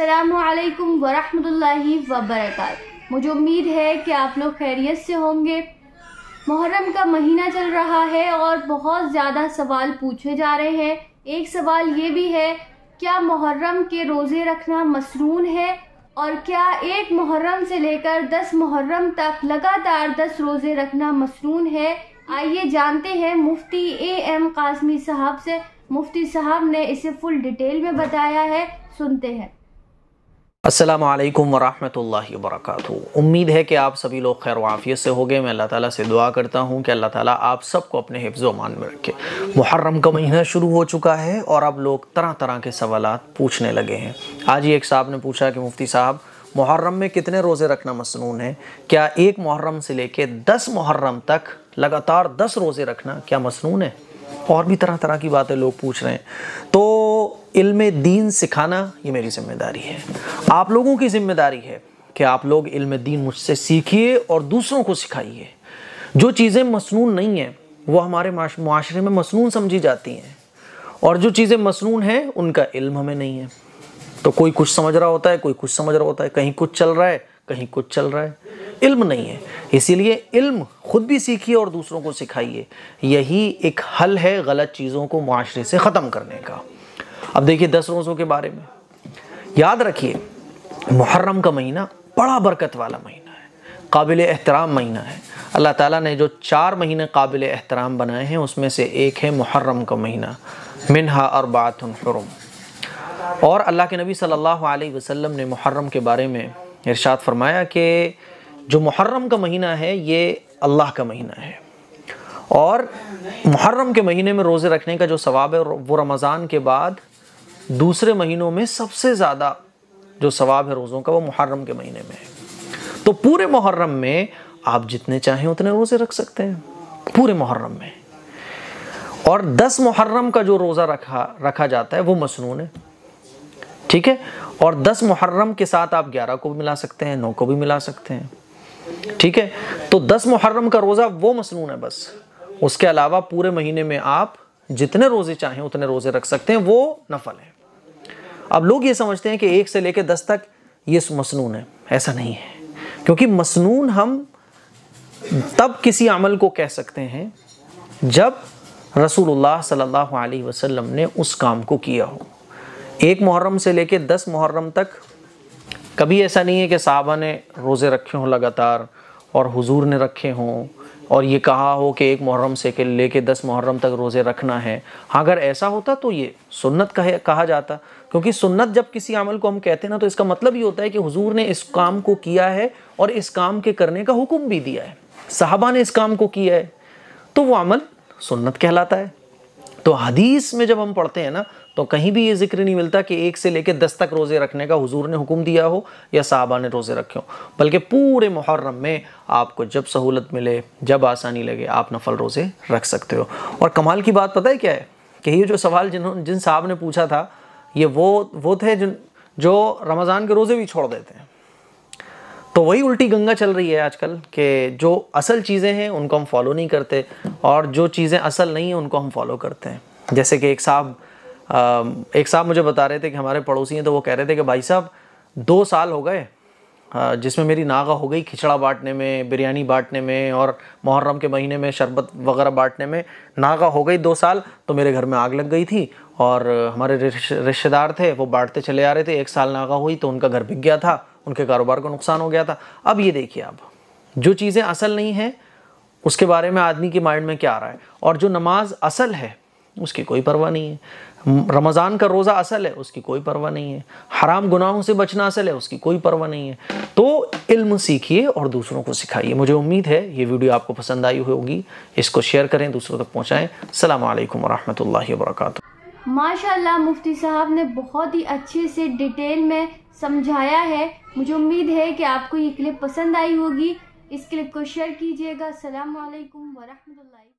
अस्सलामुअलैकुम वरहमतुल्लाहि वबरकातुहू। मुझे उम्मीद है कि आप लोग खैरियत से होंगे। मुहर्रम का महीना चल रहा है और बहुत ज़्यादा सवाल पूछे जा रहे हैं। एक सवाल ये भी है, क्या मुहर्रम के रोज़े रखना मसनून है, और क्या एक मुहर्रम से लेकर 10 मुहर्रम तक लगातार 10 रोज़े रखना मसनून है। आइए जानते हैं मुफ्ती AM कासमी साहब से। मुफ्ती साहब ने इसे फुल डिटेल में बताया है, सुनते हैं। अस्सलामु अलैकुम वरहमतुल्लाहि वबरकातुहू। उम्मीद है कि आप सभी लोग खैर वाफ़ियत से होंगे। मैं अल्लाह ताला से दुआ करता हूँ कि अल्लाह ताला आप सबको अपने हिफ्ज़ व अमान में रखे। मुहर्रम का महीना शुरू हो चुका है और अब लोग तरह तरह के सवालात पूछने लगे हैं। आज ही एक साहब ने पूछा कि मुफ्ती साहब, मुहर्रम में कितने रोज़े रखना मसनून है? क्या एक मुहर्रम से लेकर 10 मुहर्रम तक लगातार 10 रोज़े रखना क्या मसनून है? और भी तरह तरह की बातें लोग पूछ रहे हैं। तो इल्म दीन सिखाना ये मेरी ज़िम्मेदारी है, आप लोगों की ज़िम्मेदारी है कि आप लोग इल्म दीन मुझसे सीखिए और दूसरों को सिखाइए। जो चीज़ें मसनून नहीं हैं वो हमारे माशरे में मसनून समझी जाती हैं, और जो चीज़ें मसनून हैं उनका इल्म हमें नहीं है। तो कोई कुछ समझ रहा होता है, कोई कुछ समझ रहा होता है, कहीं कुछ चल रहा है, कहीं कुछ चल रहा है, इल्म नहीं है। इसीलिए इल्म खुद भी सीखिए और दूसरों को सिखाइए। यही एक हल है गलत चीज़ों को माशरे से ख़त्म करने का। अब देखिए 10 रोज़ों के बारे में याद रखिए, मुहर्रम का महीना बड़ा बरकत वाला महीना है, काबिल एहतराम महीना है। अल्लाह ताला ने जो 4 महीने काबिल एहतराम बनाए हैं उसमें से एक है मुहर्रम का महीना, मिनहा अर्बाअतुन हुरुम। और अल्लाह के नबी सल्लल्लाहु अलैहि वसल्लम ने मुहर्रम के बारे में इरशाद फरमाया कि जो मुहर्रम का महीना है ये अल्लाह का महीना है, और मुहर्रम के महीने में रोज़े रखने का जो सवाब है वो रमज़ान के बाद दूसरे महीनों में सबसे ज़्यादा जो सवाब है रोज़ों का वो मुहर्रम के महीने में है। तो पूरे मुहर्रम में आप जितने चाहें उतने रोज़े रख सकते हैं पूरे मुहर्रम में। और 10 मुहर्रम का जो रोज़ा रखा जाता है वो मसनून है, ठीक है। और 10 मुहर्रम के साथ आप 11 को भी मिला सकते हैं, 9 को भी मिला सकते हैं, ठीक है। तो 10 मुहर्रम का रोज़ा वो मसनून है बस। उसके अलावा पूरे महीने में आप जितने रोज़े चाहें उतने रोज़े रख सकते हैं, वो नफल है। अब लोग ये समझते हैं कि 1 से लेकर 10 तक ये मसनून है। ऐसा नहीं है, क्योंकि मसनून हम तब किसी अमल को कह सकते हैं जब रसूलुल्लाह सल्लल्लाहु अलैहि वसल्लम ने उस काम को किया हो। 1 मुहर्रम से लेकर 10 मुहर्रम तक कभी ऐसा नहीं है कि साहबा ने रोज़े रखे हों लगातार और हुजूर ने रखे हों और ये कहा हो कि 1 मुहर्रम से लेके 10 मुहर्रम तक रोज़े रखना है। हाँ, अगर ऐसा होता तो ये सुन्नत कहा जाता, क्योंकि सुन्नत जब किसी अमल को हम कहते हैं ना तो इसका मतलब ये होता है कि हुजूर ने इस काम को किया है और इस काम के करने का हुक्म भी दिया है, साहबा ने इस काम को किया है, तो वो अमल सुन्नत कहलाता है। तो हदीस में जब हम पढ़ते हैं ना तो कहीं भी ये जिक्र नहीं मिलता कि 1 से लेकर 10 तक रोज़े रखने का हुजूर ने हुक्म दिया हो या साहबा ने रोज़े रखे हो, बल्कि पूरे मुहर्रम में आपको जब सहूलत मिले, जब आसानी लगे, आप नफल रोज़े रख सकते हो। और कमाल की बात पता है क्या है कि ये जो सवाल जिन साहब ने पूछा था ये वो थे जो रमज़ान के रोज़े भी छोड़ देते हैं। तो वही उल्टी गंगा चल रही है आजकल कि जो असल चीज़ें हैं उनको हम फॉलो नहीं करते और जो चीज़ें असल नहीं हैं उनको हम फॉलो करते हैं। जैसे कि एक साहब मुझे बता रहे थे कि हमारे पड़ोसी हैं, तो वो कह रहे थे कि भाई साहब 2 साल हो गए जिसमें मेरी नागा हो गई खिचड़ा बांटने में, बिरयानी बांटने में और मुहर्रम के महीने में शरबत वगैरह बांटने में नागा हो गई 2 साल। तो मेरे घर में आग लग गई थी और हमारे रिश्तेदार थे वो बांटते चले आ रहे थे। 1 साल नागा हुई तो उनका घर बिक गया था, उनके कारोबार को नुकसान हो गया था। अब ये देखिए, आप जो चीज़ें असल नहीं हैं उसके बारे में आदमी के माइंड में क्या आ रहा है, और जो नमाज असल है उसकी कोई परवाह नहीं है, रमज़ान का रोज़ा असल है उसकी कोई परवाह नहीं है, हराम गुनाहों से बचना असल है उसकी कोई परवाह नहीं है। तो इल्म सीखिए और दूसरों को सिखाइए। मुझे उम्मीद है ये वीडियो आपको पसंद आई होगी, इसको शेयर करें, दूसरों तक पहुँचाएँ। अस्सलामु अलैकुम वरहमतुल्लाहि वबरकातुहू। माशाल्लाह मुफ्ती साहब ने बहुत ही अच्छे से डिटेल में समझाया है। मुझे उम्मीद है कि आपको ये क्लिप पसंद आई होगी। इस क्लिप को शेयर कीजिएगा। अस्सलामु अलैकुम वरहमतुल्लाहि।